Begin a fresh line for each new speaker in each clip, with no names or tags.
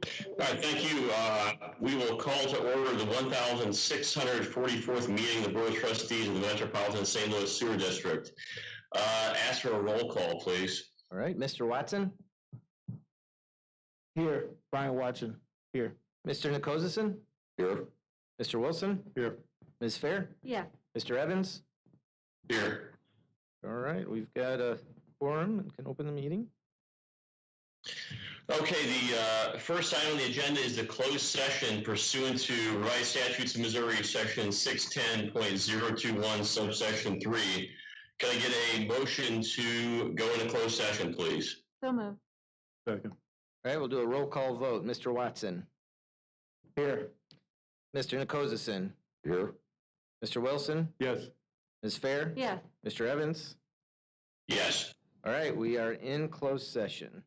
All right, thank you. We will call to order the 1,644th meeting of the Board of Trustees of the Metropolitan St. Louis Sewer District. Ask for a roll call, please.
All right, Mr. Watson,
Here, Brian Watson, here.
Mr. Nikozison,
Here.
Mr. Wilson,
Here.
Ms. Fair,
Yeah.
Mr. Evans.
Here.
All right, we've got a quorum and can open the meeting.
Okay, the first item on the agenda is the closed session pursuant to Revised Statutes of Missouri, Section 610.021, subsection 3. Can I get a motion to go into closed session, please?
So moved.
Second.
All right, we'll do a roll call vote. Mr. Watson,
Here.
Mr. Nikozison,
Here.
Mr. Wilson,
Yes.
Ms. Fair,
Yes.
Mr. Evans.
Yes.
All right, we are in closed session.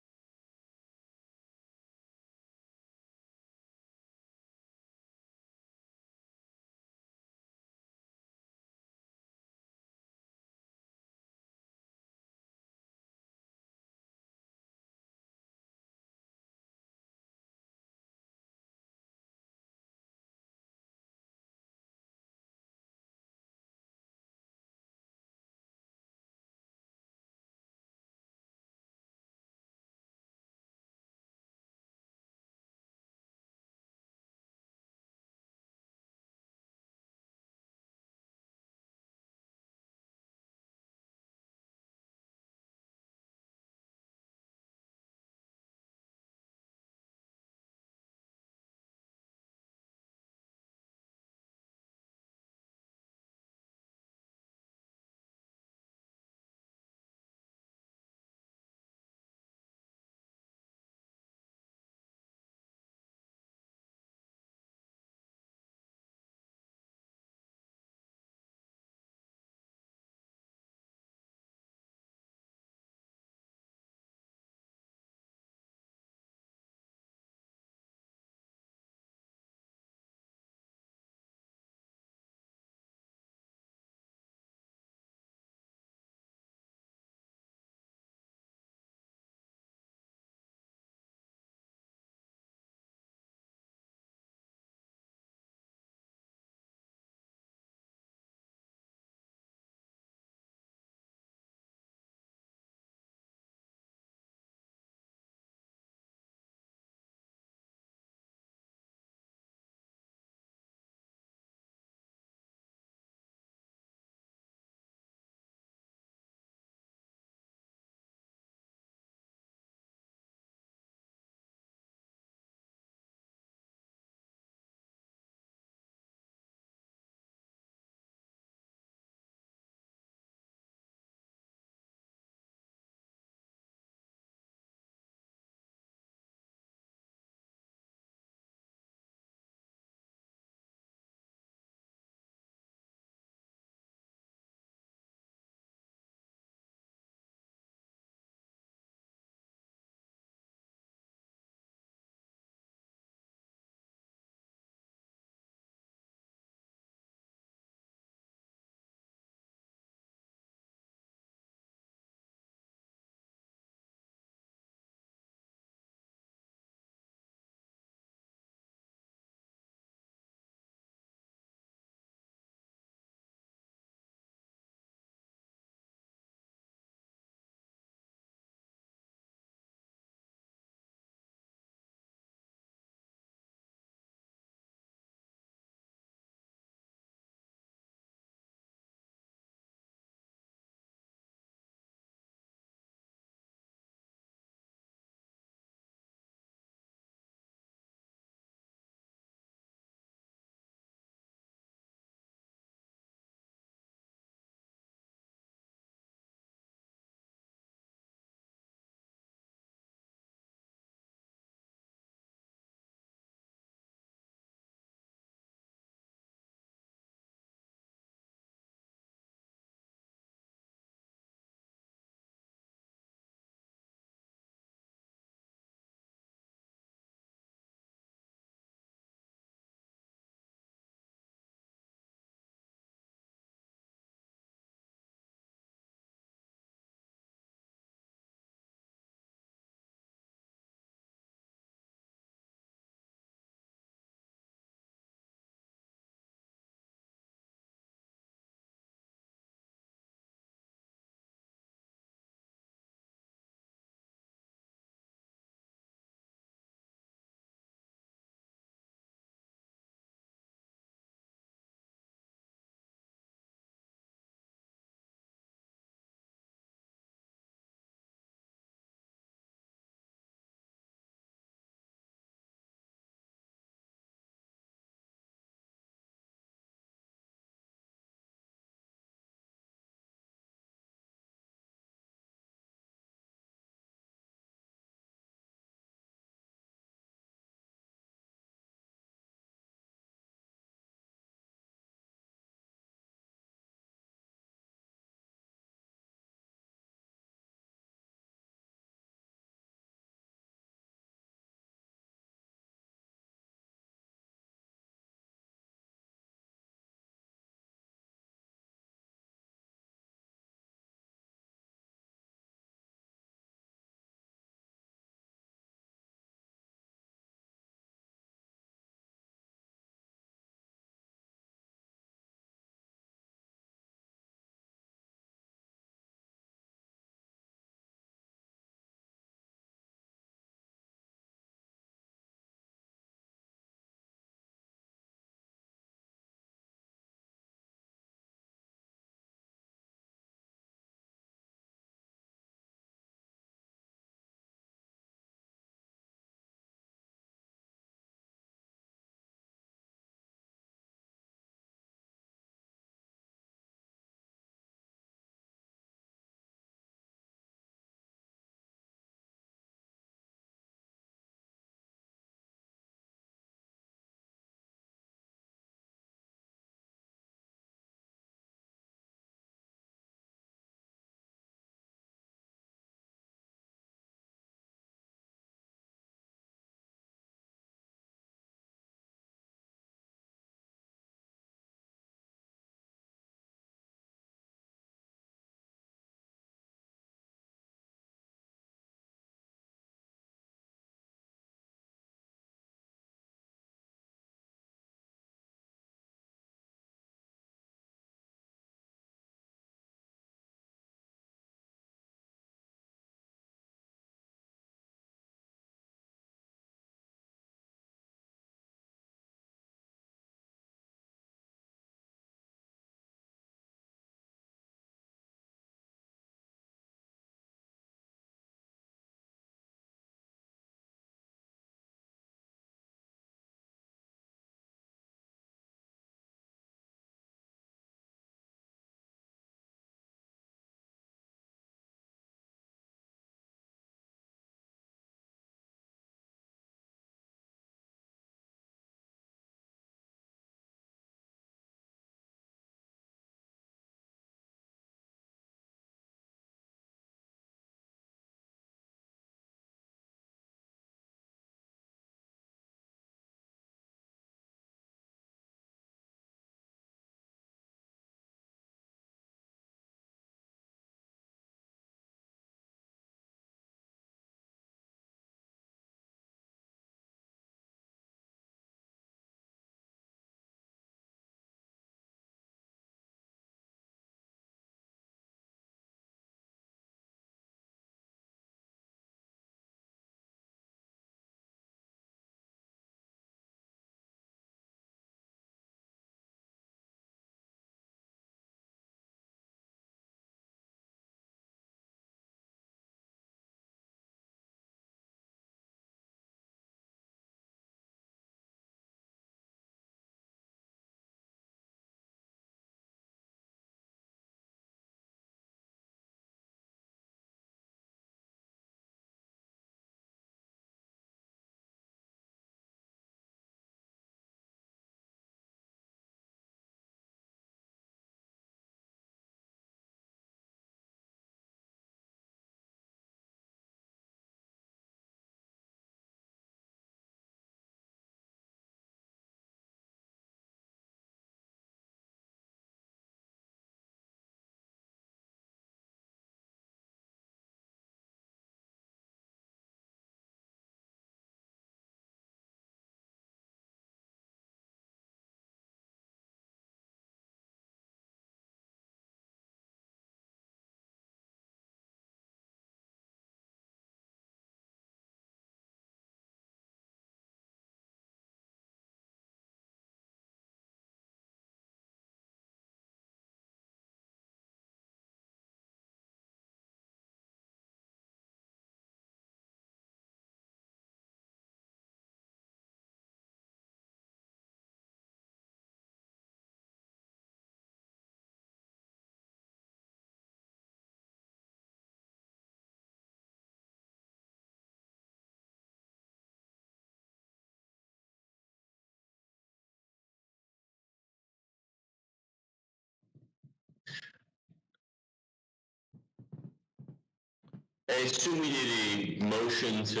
I assume we need a motion to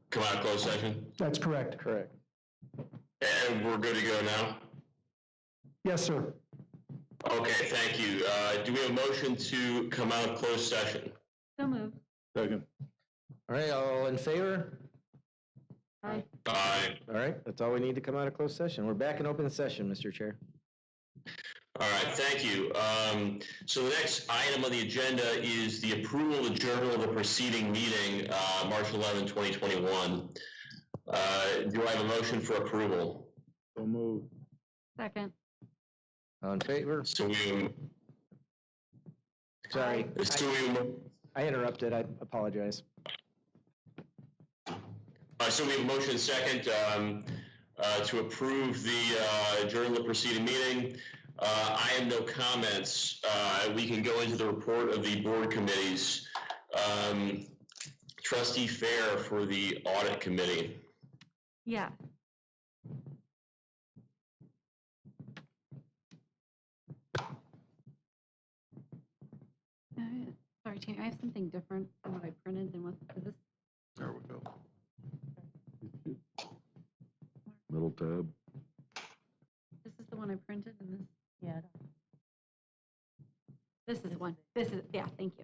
come out of closed session,
That's correct.
Correct.
and we're good to go now?
Yes, sir.
Okay, thank you. Do we have a motion to come out of closed session?
So moved.
Second.
All right, all in favor?
Aye.
Aye.
All right, that's all we need to come out of closed session. We're back in open session, Mr. Chair.
All right, thank you. So the next item on the agenda is the approval of the journal of the preceding meeting, March 11, 2021. Do I have a motion for approval?
So move.
Second.
All in favor?
So we,
Sorry, I interrupted. I apologize.
so we have a motion second to approve the journal of the preceding meeting. I have no comments. We can go into the report of the board committees. Trustee Fair for the audit committee.
Yeah. Sorry, Tammy, I have something different than what I printed than what is this.
There we go. Middle tab.
This is the one I printed and this. Yeah. This is one. This is, yeah, thank you.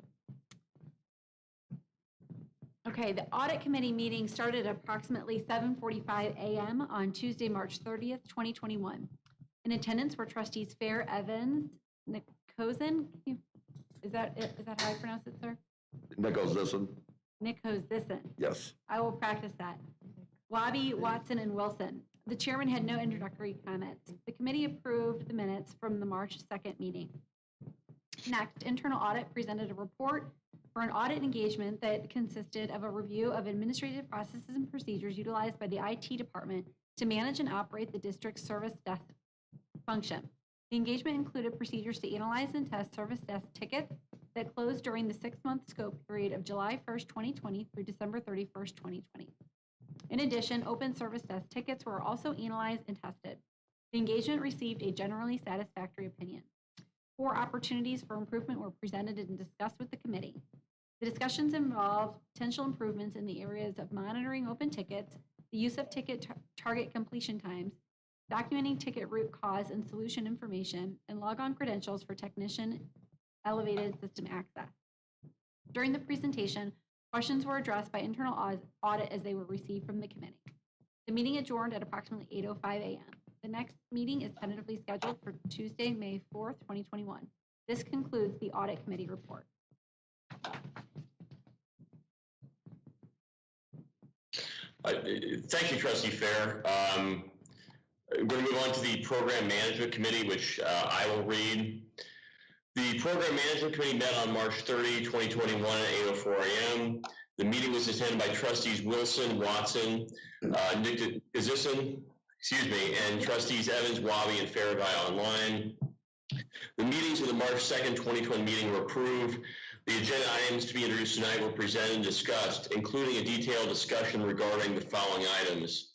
Okay, the audit committee meeting started at approximately 7:45 a.m. on Tuesday, March 30th, 2021. In attendance were trustees Fair, Evans, Nikozin. Is that it? Is that how I pronounce it, sir?
Nikozin,
Nikozin.
yes.
I will practice that. Wabi, Watson, and Wilson. The chairman had no introductory comments. The committee approved the minutes from the March 2nd meeting. Next, internal audit presented a report for an audit engagement that consisted of a review of administrative processes and procedures utilized by the IT department to manage and operate the district's service desk function. The engagement included procedures to analyze and test service desk tickets that closed during the 6-month scope period of July 1st, 2020 through December 31st, 2020. In addition, open service desk tickets were also analyzed and tested. The engagement received a generally satisfactory opinion. 4 opportunities for improvement were presented and discussed with the committee. The discussions involved potential improvements in the areas of monitoring open tickets, the use of ticket target completion times, documenting ticket root cause and solution information, and log-on credentials for technician elevated system access. During the presentation, questions were addressed by internal audit as they were received from the committee. The meeting adjourned at approximately 8:05 a.m. The next meeting is tentatively scheduled for Tuesday, May 4th, 2021. This concludes the audit committee report.
Thank you, Trustee Fair. I'm going to move on to the Program Management Committee, which I will read. The Program Management Committee met on March 30, 2021 at 8:04 a.m. The meeting was attended by Trustees Wilson, Watson, Nikozin, and Trustees Evans, Wabi, and Farragut online. The meetings of the March 2nd, 2020 meeting were approved. The agenda items to be introduced tonight were presented and discussed, including a detailed discussion regarding the following items.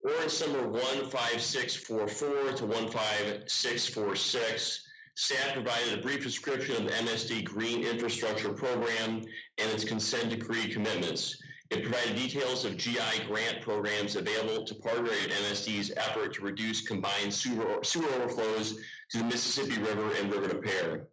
Ordinance number 15644 to 15646. Staff provided a brief description of the MSD Green Infrastructure Program and its consent decree commitments. It provided details of GI grant programs available to partner in MSD's effort to reduce combined sewer overflows to the Mississippi River and River to Pear.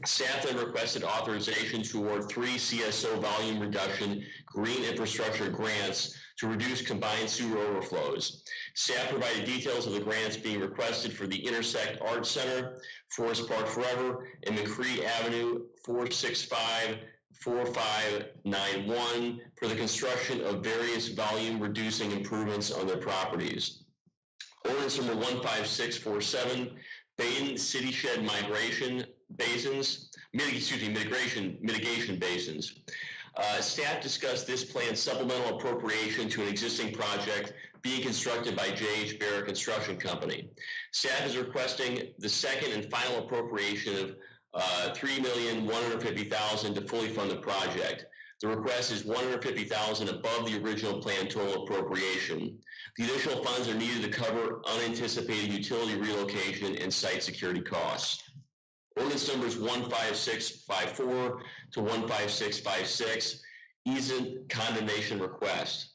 Staff then requested authorization to award 3 CSO volume reduction green infrastructure grants to reduce combined sewer overflows. Staff provided details of the grants being requested for the Intersect Arts Center, Forest Park Forever, and McCree Avenue 4654591 for the construction of various volume reducing improvements on their properties. Ordinance number 15647, Baden City Shed Mitigation Basins. Staff discussed this plan's supplemental appropriation to an existing project being constructed by J.H. Barrett Construction Company. Staff is requesting the second and final appropriation of $3,150,000 to fully fund the project. The request is $150,000 above the original plan total appropriation. The additional funds are needed to cover unanticipated utility relocation and site security costs. Ordinance numbers 15654 to 15656, easement condemnation request.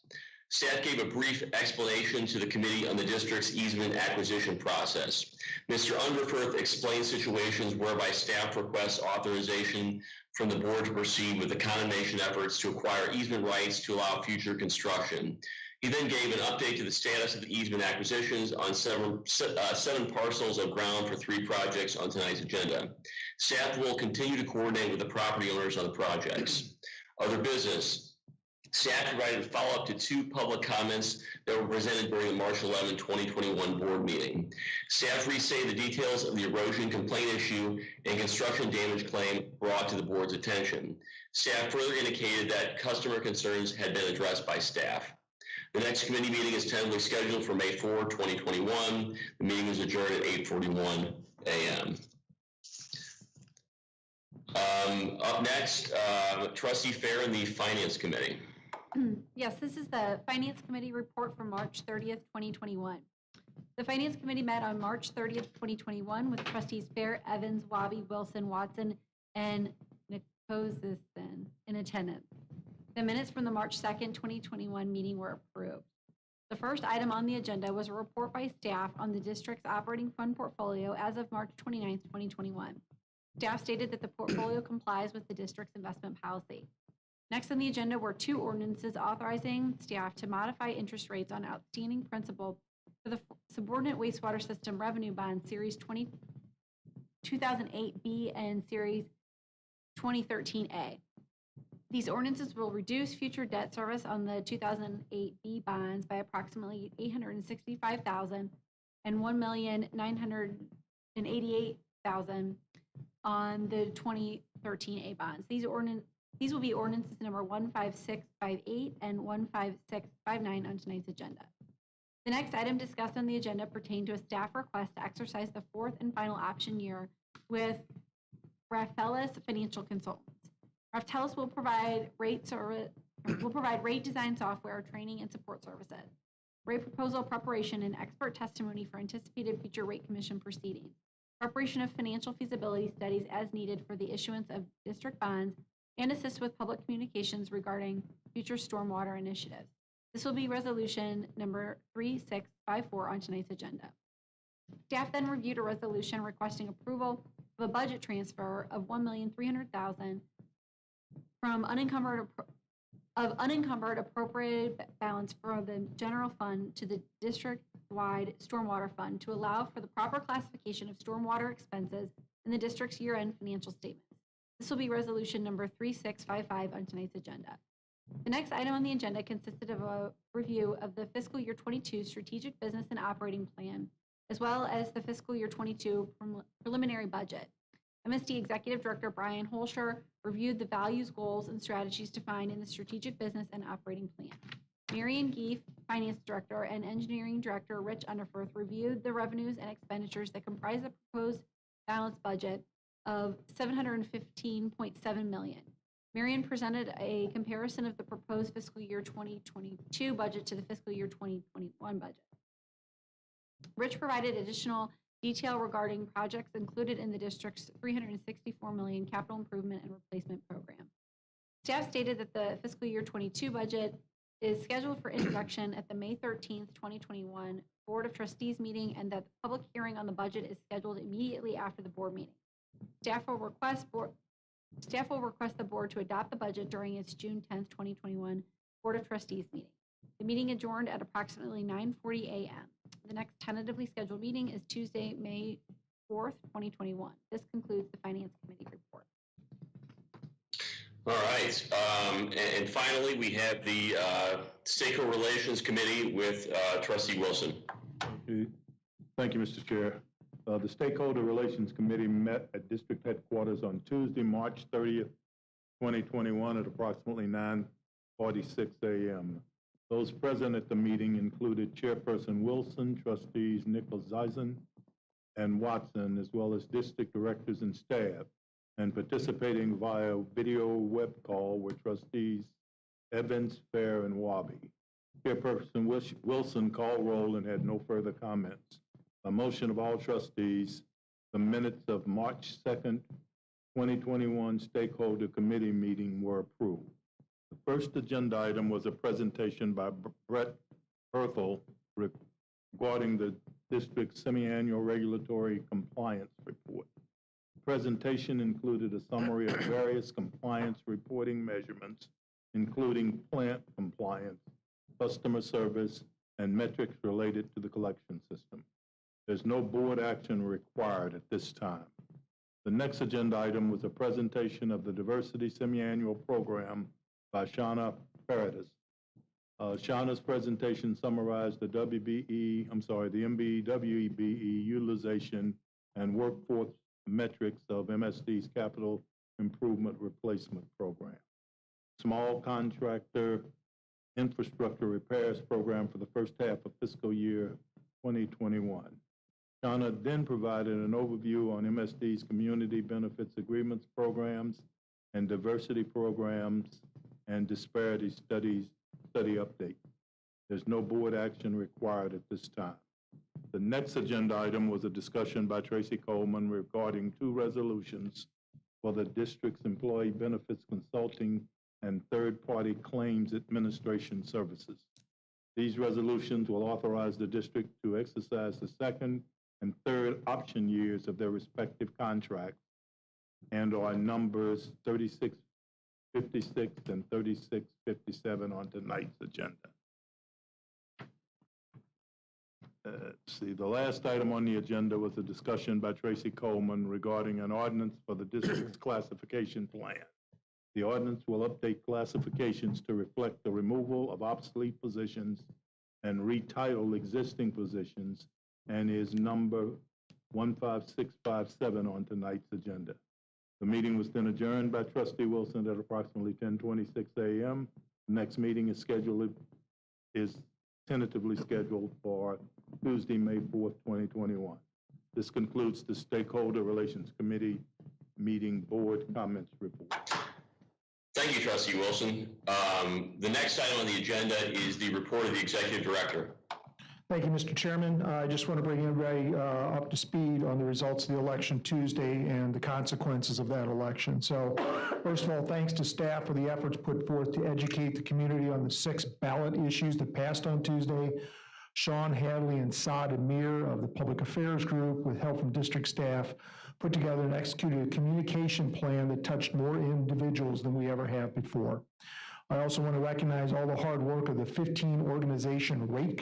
Staff gave a brief explanation to the committee on the district's easement acquisition process. Mr. Underfirth explained situations whereby staff requests authorization from the board to proceed with the condemnation efforts to acquire easement rights to allow future construction. He then gave an update to the status of the easement acquisitions on seven parcels of ground for 3 projects on tonight's agenda. Staff will continue to coordinate with the property owners on the projects. Other business. Staff provided follow-up to 2 public comments that were presented during the March 11, 2021 board meeting. Staff restated the details of the erosion complaint issue and construction damage claim brought to the board's attention. Staff further indicated that customer concerns had been addressed by staff. The next committee meeting is tentatively scheduled for May 4, 2021. The meeting is adjourned at 8:41 a.m. Up next, Trustee Fair and the Finance Committee.
Yes, this is the Finance Committee report from March 30th, 2021. The Finance Committee met on March 30th, 2021 with Trustees Fair, Evans, Wabi, Wilson, Watson, and Nicosison in attendance. The minutes from the March 2nd, 2021 meeting were approved. The first item on the agenda was a report by staff on the district's operating fund portfolio as of March 29th, 2021. Staff stated that the portfolio complies with the district's investment policy. Next on the agenda were 2 ordinances authorizing staff to modify interest rates on outstanding principal for the subordinate wastewater system revenue bond series 2008B and series 2013A. These ordinances will reduce future debt service on the 2008B bonds by approximately $865,000 and $1,988,000 on the 2013A bonds. These will be ordinances number 15658 and 15659 on tonight's agenda. The next item discussed on the agenda pertained to a staff request to exercise the 4th and final option year with Rafelis Financial Consultants. Rafelis will provide rate design software, training, and support services, rate proposal preparation, and expert testimony for anticipated future rate commission proceedings, preparation of financial feasibility studies as needed for the issuance of district bonds, and assist with public communications regarding future stormwater initiatives. This will be resolution number 3654 on tonight's agenda. Staff then reviewed a resolution requesting approval of a budget transfer of $1,300,000 from unencumbered appropriated balance from the general fund to the district-wide stormwater fund to allow for the proper classification of stormwater expenses in the district's year-end financial statements. This will be resolution number 3655 on tonight's agenda. The next item on the agenda consisted of a review of the fiscal year 22 strategic business and operating plan, as well as the fiscal year 22 preliminary budget. MSD Executive Director Brian Holscher reviewed the values, goals, and strategies defined in the strategic business and operating plan. Marion Geef, Finance Director, and Engineering Director Rich Underfirth reviewed the revenues and expenditures that comprise the proposed balanced budget of $715.7 million. Marion presented a comparison of the proposed fiscal year 2022 budget to the fiscal year 2021 budget. Rich provided additional detail regarding projects included in the district's $364 million capital improvement and replacement program. Staff stated that the fiscal year 22 budget is scheduled for introduction at the May 13th, 2021 Board of Trustees meeting, and that the public hearing on the budget is scheduled immediately after the board meeting. Staff will request the board to adopt the budget during its June 10th, 2021 Board of Trustees meeting. The meeting adjourned at approximately 9:40 a.m. The next tentatively scheduled meeting is Tuesday, May 4th, 2021. This concludes the Finance Committee report.
All right. And finally, we have the Stakeholder Relations Committee with Trustee Wilson.
Thank you, Mr. Chair. The Stakeholder Relations Committee met at district headquarters on Tuesday, March 30th, 2021 at approximately 9:46 a.m. Those present at the meeting included Chairperson Wilson, Trustees Nicosison and Watson, as well as district directors and staff. And participating via video web call were Trustees Evans, Fair, and Wabi. Chairperson Wilson called roll and had no further comments. A motion of all trustees The minutes of March 2nd, 2021 Stakeholder Committee meeting were approved. The first agenda item was a presentation by Brett Herthel regarding the district's semi-annual regulatory compliance report. The presentation included a summary of various compliance reporting measurements, including plant compliance, customer service, and metrics related to the collection system. There's no board action required at this time. The next agenda item was a presentation of the Diversity Semi-Annual Program by Shauna Paradis. Shauna's presentation summarized the MBWEBE utilization and workforce metrics of MSD's Capital Improvement Replacement Program. Small contractor infrastructure repairs program for the first half of fiscal year 2021. Shauna then provided an overview on MSD's community benefits agreements programs and diversity programs and disparity study update. There's no board action required at this time. The next agenda item was a discussion by Tracy Coleman regarding 2 resolutions for the district's employee benefits consulting and third-party claims administration services. These resolutions will authorize the district to exercise the second and third option years of their respective contracts and are numbers 3656 and 3657 on tonight's agenda. Let's see, the last item on the agenda was a discussion by Tracy Coleman regarding an ordinance for the district's classification plan. The ordinance will update classifications to reflect the removal of obsolete positions and retitle existing positions and is number 15657 on tonight's agenda. The meeting was then adjourned by Trustee Wilson at approximately 10:26 a.m. The next meeting is tentatively scheduled for Tuesday, May 4th, 2021. This concludes the Stakeholder Relations Committee meeting board comments report.
Thank you, Trustee Wilson. The next item on the agenda is the report of the Executive Director.
Thank you, Mr. Chairman. I just want to bring everybody up to speed on the results of the election Tuesday and the consequences of that election. So first of all, thanks to staff for the efforts put forth to educate the community on the 6 ballot issues that passed on Tuesday. Sean Hadley and Saad Amir of the Public Affairs Group, with help from district staff, put together and executed a communication plan that touched more individuals than we ever have before. I also want to recognize all the hard work of the 15 organization rate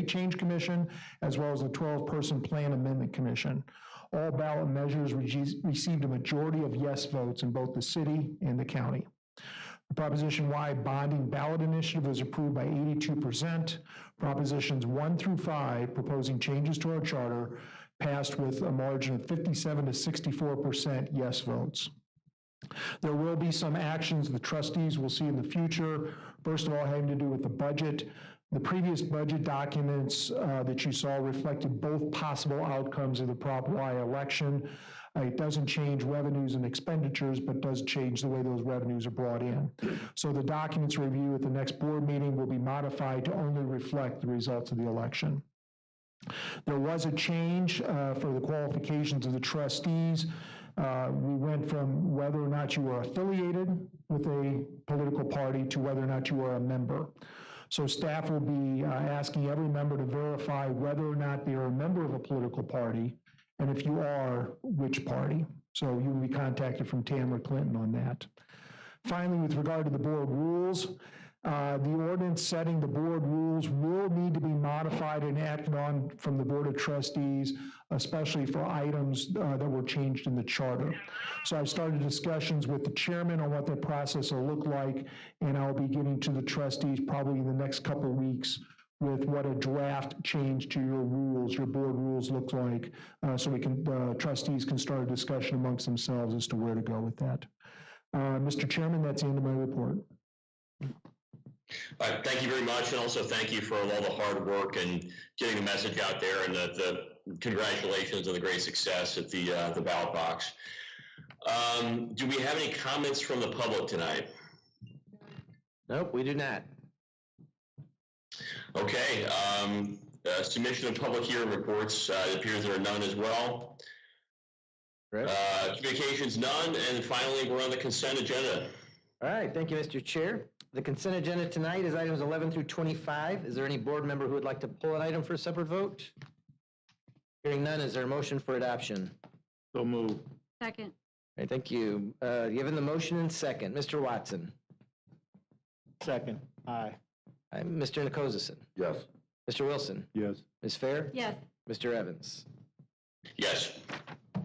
change commission, as well as the 12-person plan amendment commission. All ballot measures received a majority of yes votes in both the city and the county. The Proposition Y bonding ballot initiative was approved by 82%. Propositions 1 through 5, proposing changes to our charter, passed with a margin of 57 to 64% yes votes. There will be some actions the trustees will see in the future. First of all, having to do with the budget. The previous budget documents that you saw reflected both possible outcomes of the Prop Y election. It doesn't change revenues and expenditures, but does change the way those revenues are brought in. So the documents review at the next board meeting will be modified to only reflect the results of the election. There was a change for the qualifications of the trustees. We went from whether or not you were affiliated with a political party to whether or not you are a member. So staff will be asking every member to verify whether or not they are a member of a political party, and if you are, which party. So you will be contacted from Tamara Clinton on that. Finally, with regard to the board rules, the ordinance setting the board rules will need to be modified and acted on from the Board of Trustees, especially for items that were changed in the charter. So I've started discussions with the chairman on what that process will look like, and I'll be getting to the trustees probably in the next couple of weeks with what a draft change to your rules, your board rules look like, so we can, trustees can start a discussion amongst themselves as to where to go with that. Mr. Chairman, that's the end of my report.
All right, thank you very much, and also thank you for all the hard work and getting the message out there, and the congratulations on the great success at the ballot box. Do we have any comments from the public tonight?
Nope, we do not.
Okay, submission of public hearing reports, it appears there are none as well.
Correct?
Communications, none. And finally, we're on the consent agenda.
All right, thank you, Mr. Chair. The consent agenda tonight is items 11 through 25. Is there any board member who would like to pull an item for a separate vote? Hearing none, is there a motion for adoption?
So move.
Second.
All right, thank you. Given the motion and second, Mr. Watson.
Second. Aye.
Mr. Nikozison.
Yes.
Mr. Wilson.
Yes.
Ms. Fair?
Yes.
Mr. Evans?
Yes.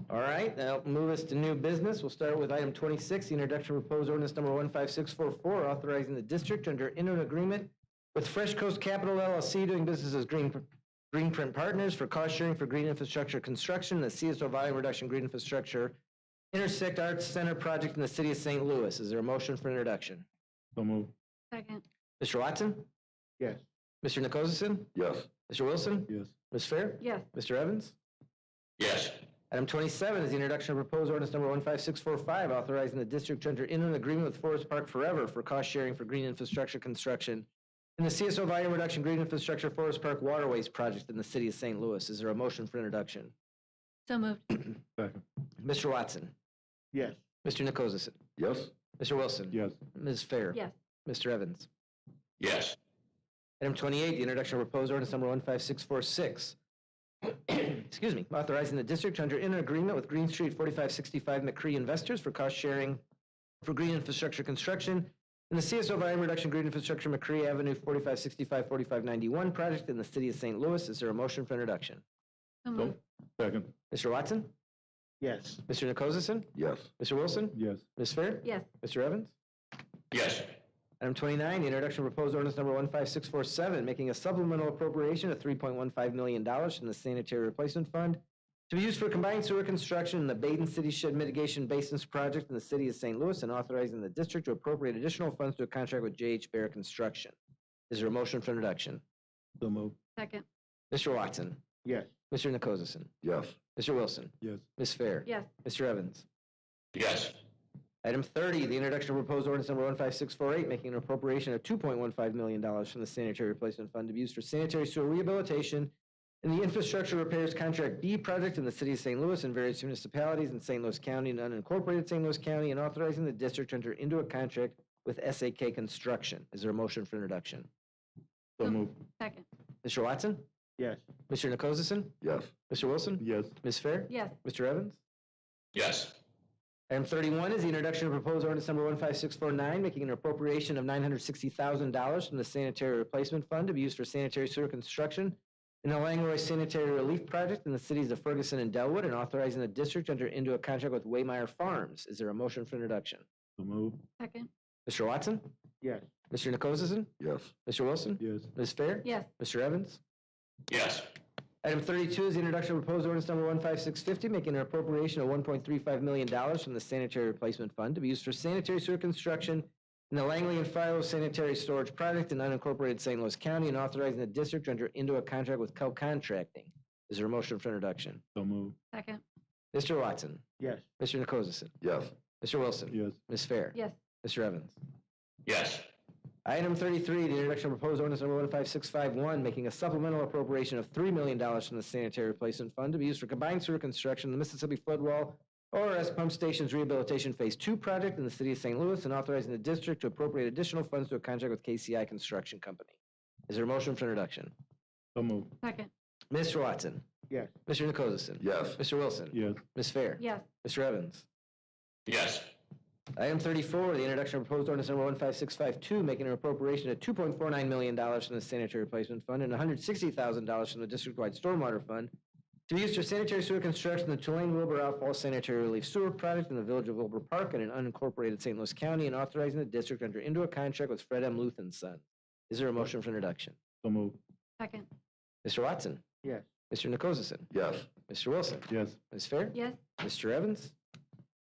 All right, that'll move us to new business. We'll start with item 26, the introduction of proposed ordinance number 15644, authorizing the district to enter into an agreement with Fresh Coast Capital LLC doing business as Greenprint Partners for cost sharing for green infrastructure construction, the CSO volume reduction green infrastructure Intersect Arts Center project in the city of St. Louis. Is there a motion for introduction?
So move.
Second.
Mr. Watson?
Yes.
Mr. Nikozison?
Yes.
Mr. Wilson?
Yes.
Ms. Fair?
Yes.
Mr. Evans?
Yes.
Item 27 is the introduction of proposed ordinance number 15645, authorizing the district to enter into an agreement with Forest Park Forever for cost sharing for green infrastructure construction in the CSO volume reduction green infrastructure Forest Park waterways project in the city of St. Louis. Is there a motion for introduction?
So moved.
Second.
Mr. Watson?
Yes.
Mr. Nikozison?
Yes.
Mr. Wilson?
Yes.
Ms. Fair?
Yes.
Mr. Evans?
Yes.
Item 28, the introduction of proposed ordinance number 15646. Excuse me, authorizing the district to enter in an agreement with Green Street 4565 McCree Investors for cost sharing for green infrastructure construction in the CSO volume reduction green infrastructure McCree Avenue 4565-4591 project in the city of St. Louis. Is there a motion for introduction?
So moved.
Second.
Mr. Watson?
Yes.
Mr. Nikozison?
Yes.
Mr. Wilson?
Yes.
Ms. Fair?
Yes.
Mr. Evans?
Yes.
Item 29, the introduction of proposed ordinance number 15647, making a supplemental appropriation of $3.15 million from the Sanitary Replacement Fund to be used for combined sewer construction in the Baden City Shed Mitigation Basins Project in the city of St. Louis and authorizing the district to appropriate additional funds to a contract with J.H. Bear Construction. Is there a motion for introduction?
So move.
Second.
Mr. Watson?
Yes.
Mr. Nikozison?
Yes.
Mr. Wilson?
Yes.
Ms. Fair?
Yes.
Mr. Evans?
Yes.
Item 30, the introduction of proposed ordinance number 15648, making an appropriation of $2.15 million from the Sanitary Replacement Fund to be used for sanitary sewer rehabilitation in the Infrastructure Repairs Contract B project in the city of St. Louis and various municipalities in St. Louis County and unincorporated St. Louis County, and authorizing the district to enter into a contract with SAK Construction. Is there a motion for introduction?
So move.
Second.
Mr. Watson?
Yes.
Mr. Nikozison?
Yes.
Mr. Wilson?
Yes.
Ms. Fair?
Yes.
Mr. Evans?
Yes.
Item 31 is the introduction of proposed ordinance number 15649, making an appropriation of $960,000 from the Sanitary Replacement Fund to be used for sanitary sewer construction in the Langlois Sanitary Relief Project in the cities of Ferguson and Delwood, and authorizing the district to enter into a contract with Waymeyer Farms. Is there a motion for introduction?
So move.
Second.
Mr. Watson?
Yes.
Mr. Nikozison?
Yes.
Mr. Wilson?
Yes.
Ms. Fair?
Yes.
Mr. Evans?
Yes.
Item 32 is the introduction of proposed ordinance number 15650, making an appropriation of $1.35 million from the Sanitary Replacement Fund to be used for sanitary sewer construction in the Langley and Philo Sanitary Storage Project in unincorporated St. Louis County, and authorizing the district to enter into a contract with Cal Contracting. Is there a motion for introduction?
So move.
Second.
Mr. Watson?
Yes.
Mr. Nikozison?
Yes.
Mr. Wilson?
Yes.
Ms. Fair?
Yes.
Mr. Evans?
Yes.
Item 33, the introduction of proposed ordinance number 15651, making a supplemental appropriation of $3 million from the Sanitary Replacement Fund to be used for combined sewer construction in the Mississippi Floodwall ORS Pump Stations Rehabilitation Phase 2 project in the city of St. Louis, and authorizing the district to appropriate additional funds to a contract with KCI Construction Company. Is there a motion for introduction?
So move.
Second.
Mr. Watson?
Yes.
Mr. Nikozison?
Yes.
Mr. Wilson?
Yes.
Ms. Fair?
Yes.
Mr. Evans?
Yes.
Item 34, the introduction of proposed ordinance number 15652, making an appropriation of $2.49 million from the Sanitary Replacement Fund and $160,000 from the district-wide stormwater fund to be used for sanitary sewer construction in the Tulane-Wilbur Outfall Sanitary Relief Sewer Project in the village of Wilbur Park and in unincorporated St. Louis County, and authorizing the district to enter into a contract with Fred M. Luth and Son. Is there a motion for introduction?
So move.
Second.
Mr. Watson?
Yes.
Mr. Nikozison?
Yes.
Mr. Wilson?
Yes.
Ms. Fair?
Yes.
Mr. Evans?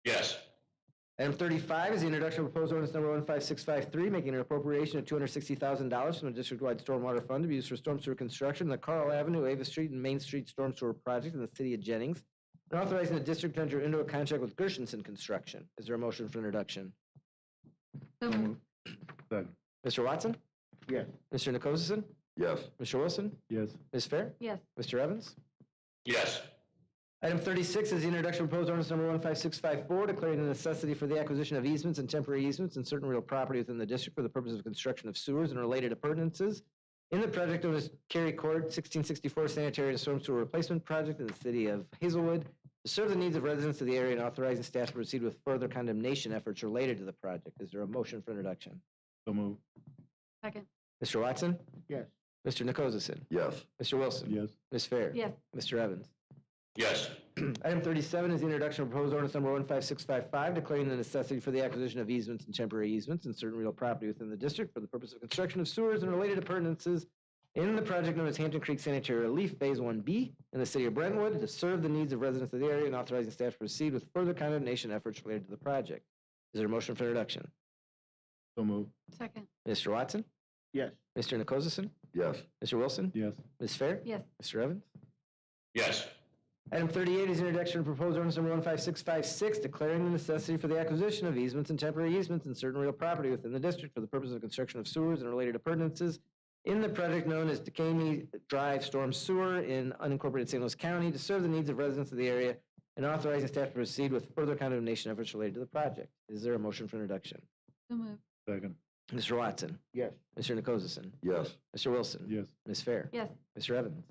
Yes.
Item 35 is the introduction of proposed ordinance number 15653, making an appropriation of $260,000 from the district-wide stormwater fund to be used for storm sewer construction in the Carl Avenue, Ava Street, and Main Street storm sewer project in the city of Jennings, and authorizing the district to enter into a contract with Gershenson Construction. Is there a motion for introduction?
So moved.
Second.
Mr. Watson?
Yes.
Mr. Nikozison?
Yes.
Mr. Wilson?
Yes.
Ms. Fair?
Yes.
Mr. Evans?
Yes.
Item 36 is the introduction of proposed ordinance number 15654, declaring the necessity for the acquisition of easements and temporary easements and certain real property within the district for the purpose of construction of sewers and related appurtenances in the project known as Cary Court 1664 Sanitary and Storm Sewer Replacement Project in the city of Hazelwood to serve the needs of residents of the area and authorizing staff to proceed with further condemnation efforts related to the project. Is there a motion for introduction?
So moved.
Second.
Mr. Watson?
Yes.
Mr. Nikozasik?
Yes.
Mr. Wilson?
Yes.
Ms. Fair?
Yes.
Mr. Evans?
Yes.
Item 37 is the introduction of proposed ordinance number 15655, declaring the necessity for the acquisition of easements and temporary easements and certain real property within the district for the purpose of construction of sewers and related appurtenances in the project known as Hampton Creek Sanitary Relief Phase 1B in the city of Brentwood to serve the needs of residents of the area and authorizing staff to proceed with further condemnation efforts related to the project. Is there a motion for introduction?
So moved.
Second.
Mr. Watson?
Yes.
Mr. Nikozasik?
Yes.
Mr. Wilson?
Yes.
Ms. Fair?
Yes.
Mr. Evans?
Yes.
Item 38 is the introduction of proposed ordinance number 15656, declaring the necessity for the acquisition of easements and temporary easements and certain real property within the district for the purpose of construction of sewers and related appurtenances in the project known as Decaney Drive Storm Sewer in unincorporated St. Louis County to serve the needs of residents of the area and authorizing staff to proceed with further condemnation efforts related to the project. Is there a motion for introduction?
So moved.
Second.
Mr. Watson?
Yes.
Mr. Nikozasik?
Yes.
Mr. Wilson?
Yes.
Ms. Fair?
Yes.
Mr. Evans?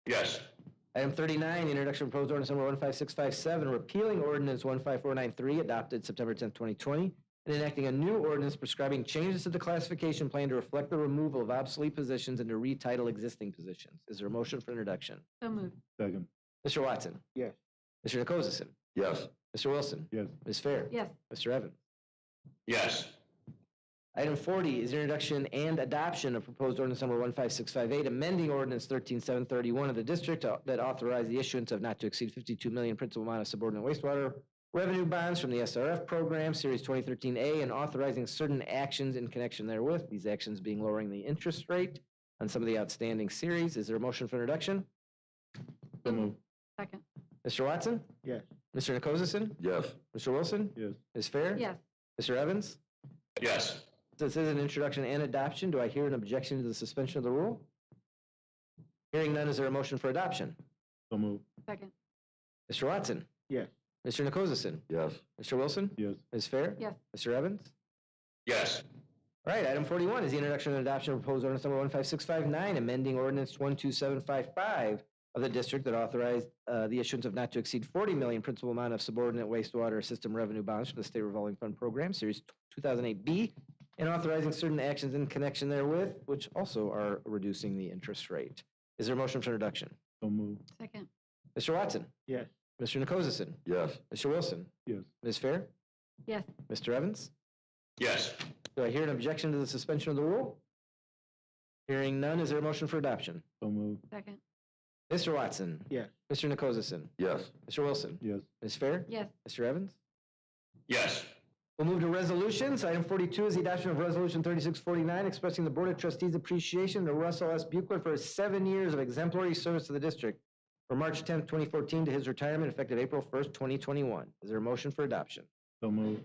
Yes.
Item 39, the introduction of proposed ordinance number 15657, repealing ordinance 15493 adopted September 10th, 2020, and enacting a new ordinance prescribing changes to the classification plan to reflect the removal of obsolete positions and to retitle existing positions. Is there a motion for introduction?
So moved.
Second.
Mr. Watson?
Yes.
Mr. Nikozasik?
Yes.
Mr. Wilson?
Yes.
Ms. Fair?
Yes.
Mr. Evans?
Yes.
Item 40 is the introduction and adoption of proposed ordinance number 15658, amending ordinance 13731 of the district that authorized the issuance of not to exceed 52 million principal amount of subordinate wastewater revenue bonds from the SRF program, Series 2013A, and authorizing certain actions in connection therewith, these actions being lowering the interest rate on some of the outstanding series. Is there a motion for introduction?
So moved.
Second.
Mr. Watson?
Yes.
Mr. Nikozasik?
Yes.
Mr. Wilson?
Yes.
Ms. Fair?
Yes.
Mr. Evans?
Yes.
This is an introduction and adoption. Do I hear an objection to the suspension of the rule? Hearing none, is there a motion for adoption?
So moved.
Second.
Mr. Watson?
Yes.
Mr. Nikozasik?
Yes.
Mr. Wilson?
Yes.
Ms. Fair?
Yes.
Mr. Evans?
Yes.
All right, item 41 is the introduction and adoption of proposed ordinance number 15659, amending ordinance 12755 of the district that authorized the issuance of not to exceed 40 million principal amount of subordinate wastewater system revenue bonds from the State Revolving Fund Program, Series 2008B, and authorizing certain actions in connection therewith, which also are reducing the interest rate. Is there a motion for introduction?
So moved.
Second.
Mr. Watson?
Yes.
Mr. Nikozasik?
Yes.
Mr. Wilson?
Yes.
Ms. Fair?
Yes.
Mr. Evans?
Yes.
Do I hear an objection to the suspension of the rule? Hearing none, is there a motion for adoption?
So moved.
Second.
Mr. Watson?
Yes.
Mr. Nikozasik?
Yes.
Mr. Wilson?
Yes.
Ms. Fair?
Yes.
Mr. Evans?
Yes.
We'll move to resolutions. Item 42 is the adoption of Resolution 3649, expressing the Board of Trustees' appreciation to Russell S. Buchler for his 7 years of exemplary service to the district from March 10th, 2014 to his retirement effective April 1st, 2021. Is there a motion for adoption?
So moved.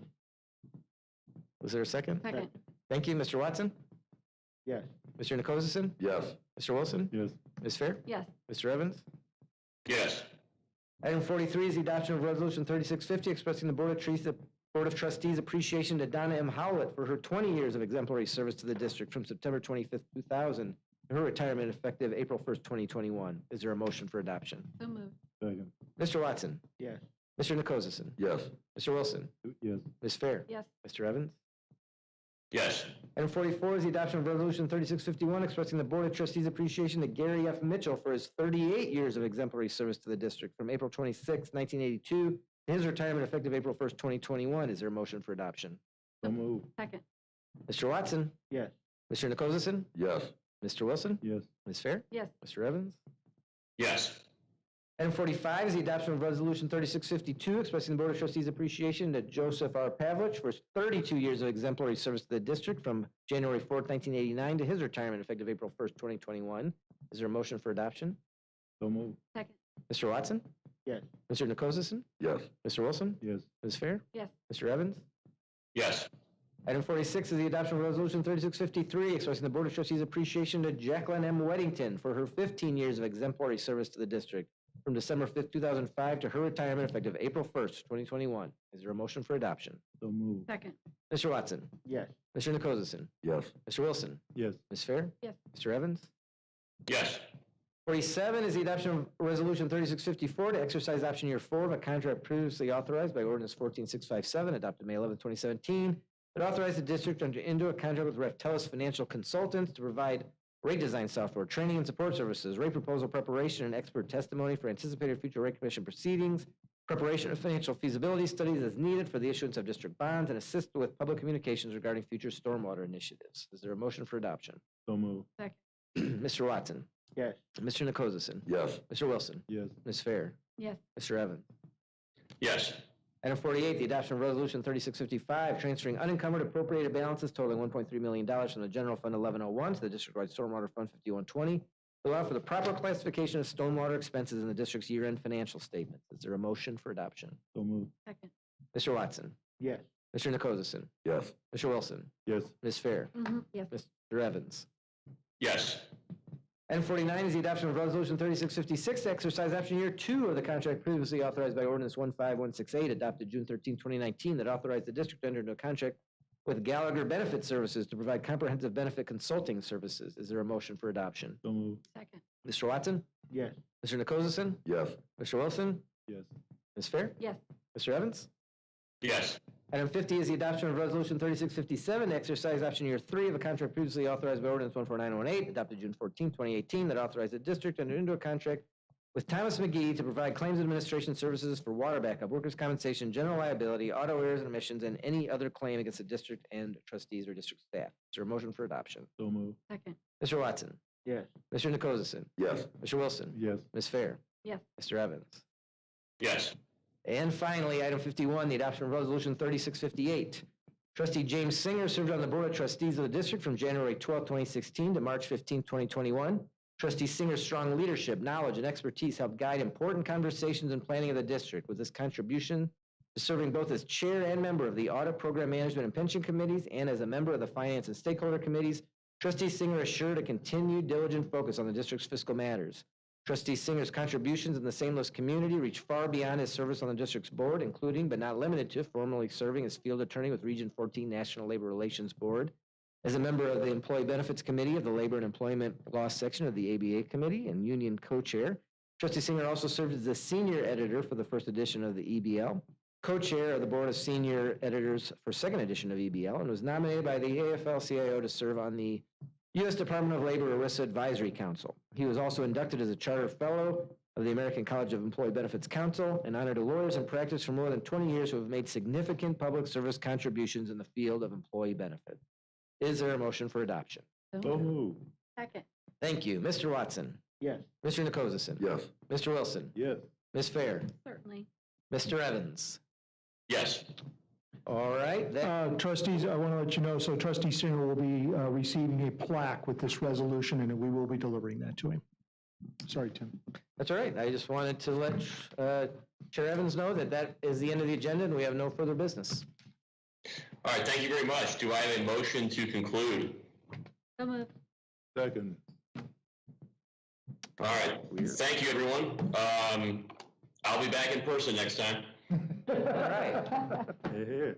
Was there a second?
Second.
Thank you. Mr. Watson?
Yes.
Mr. Nikozasik?
Yes.
Mr. Wilson?
Yes.
Ms. Fair?
Yes.
Mr. Evans?
Yes.
Item 43 is the adoption of Resolution 3650, expressing the Board of Trustees' appreciation to Donna M. Howlett for her 20 years of exemplary service to the district from September 25th, 2000 to her retirement effective April 1st, 2021. Is there a motion for adoption?
So moved.
Second.
Mr. Watson?
Yes.
Mr. Nikozasik?
Yes.
Mr. Wilson?
Yes.
Ms. Fair?
Yes.
Mr. Evans?
Yes.
Item 44 is the adoption of Resolution 3651, expressing the Board of Trustees' appreciation to Gary F. Mitchell for his 38 years of exemplary service to the district from April 26, 1982 to his retirement effective April 1st, 2021. Is there a motion for adoption?
So moved.
Second.
Mr. Watson?
Yes.
Mr. Nikozasik?
Yes.
Mr. Wilson?
Yes.
Ms. Fair?
Yes.
Mr. Evans?
Yes.
Item 45 is the adoption of Resolution 3652, expressing the Board of Trustees' appreciation to Joseph R. Pavlich for his 32 years of exemplary service to the district from January 4th, 1989 to his retirement effective April 1st, 2021. Is there a motion for adoption?
So moved.
Second.
Mr. Watson?
Yes.
Mr. Nikozasik?
Yes.
Mr. Wilson?
Yes.
Ms. Fair?
Yes.
Mr. Evans?
Yes.
Item 46 is the adoption of Resolution 3653, expressing the Board of Trustees' appreciation to Jacqueline M. Weddington for her 15 years of exemplary service to the district from December 5th, 2005 to her retirement effective April 1st, 2021. Is there a motion for adoption?
So moved.
Second.
Mr. Watson?
Yes.
Mr. Nikozison?
Yes.
Mr. Wilson?
Yes.
Ms. Fair?
Yes.
Mr. Evans?
Yes.
47 is the adoption of Resolution 3654 to exercise option year 4 of a contract previously authorized by ordinance 14657, adopted May 11, 2017, that authorized the district to enter into a contract with Reftelis Financial Consultants to provide rate design software, training and support services, rate proposal preparation, and expert testimony for anticipated future rate commission proceedings, preparation of financial feasibility studies as needed for the issuance of district bonds, and assist with public communications regarding future stormwater initiatives. Is there a motion for adoption?
So moved.
Second.
Mr. Watson?
Yes.
Mr. Nikozison?
Yes.
Mr. Wilson?
Yes.
Ms. Fair?
Yes.
Mr. Evans?
Yes.
Item 48, the adoption of Resolution 3655, transferring unencumbered appropriated balances totaling $1.3 million from the General Fund 1101 to the District-wide Stormwater Fund 5120 to allow for the proper classification of stormwater expenses in the district's year-end financial statements. Is there a motion for adoption?
So moved.
Second.
Mr. Watson?
Yes.
Mr. Nikozison?
Yes.
Mr. Wilson?
Yes.
Ms. Fair?
Yes.
Mr. Evans?
Yes.
Item 49 is the adoption of Resolution 3656 to exercise option year 2 of the contract previously authorized by Ordinance 15168, adopted June 13, 2019, that authorized the district to enter into a contract with Gallagher Benefit Services to provide comprehensive benefit consulting services. Is there a motion for adoption?
So moved.
Second.
Mr. Watson?
Yes.
Mr. Nikozison?
Yes.
Mr. Wilson?
Yes.
Ms. Fair?
Yes.
Mr. Evans?
Yes.
Item 50 is the adoption of Resolution 3657 to exercise option year 3 of a contract previously authorized by Ordinance 14918, adopted June 14, 2018, that authorized the district to enter into a contract with Thomas McGee to provide claims administration services for water backup, workers' compensation, general liability, auto errors and omissions, and any other claim against the district and trustees or district staff. Is there a motion for adoption?
So moved.
Second.
Mr. Watson?
Yes.
Mr. Nikozison?
Yes.
Mr. Wilson?
Yes.
Ms. Fair?
Yes.
Mr. Evans?
Yes.
And finally, item 51, the adoption of Resolution 3658. Trustee James Singer served on the Board of Trustees of the district from January 12, 2016 to March 15, 2021. Trustee Singer's strong leadership, knowledge, and expertise helped guide important conversations and planning of the district. With his contribution to serving both as chair and member of the Audit, Program Management, and Pension Committees and as a member of the Finance and Stakeholder Committees, Trustee Singer assured a continued diligent focus on the district's fiscal matters. Trustee Singer's contributions in the St. Louis community reach far beyond his service on the district's board, including but not limited to formerly serving as field attorney with Region 14 National Labor Relations Board, as a member of the Employee Benefits Committee of the Labor and Employment Law Section of the ABA Committee and union co-chair. Trustee Singer also served as the senior editor for the first edition of the EBL, co-chair of the Board of Senior Editors for second edition of EBL, and was nominated by the AFL-CIO to serve on the U.S. Department of Labor ERISA Advisory Council. He was also inducted as a Charter Fellow of the American College of Employee Benefits Council and honored to lawyers in practice for more than 20 years who have made significant public service contributions in the field of employee benefits. Is there a motion for adoption?
So moved.
Second.
Thank you. Mr. Watson?
Yes.
Mr. Nikozison?
Yes.
Mr. Wilson?
Yes.
Ms. Fair?
Certainly.
Mr. Evans?
Yes.
All right.
Trustees, I want to let you know, so Trustee Singer will be receiving a plaque with this resolution, and we will be delivering that to him. Sorry, Tim.
That's all right. I just wanted to let Chair Evans know that that is the end of the agenda and we have no further business.
All right. Thank you very much. Do I have a motion to conclude?
So moved.
Second.
All right. Thank you, everyone. I'll be back in person next time.
All right.
Hey, hey.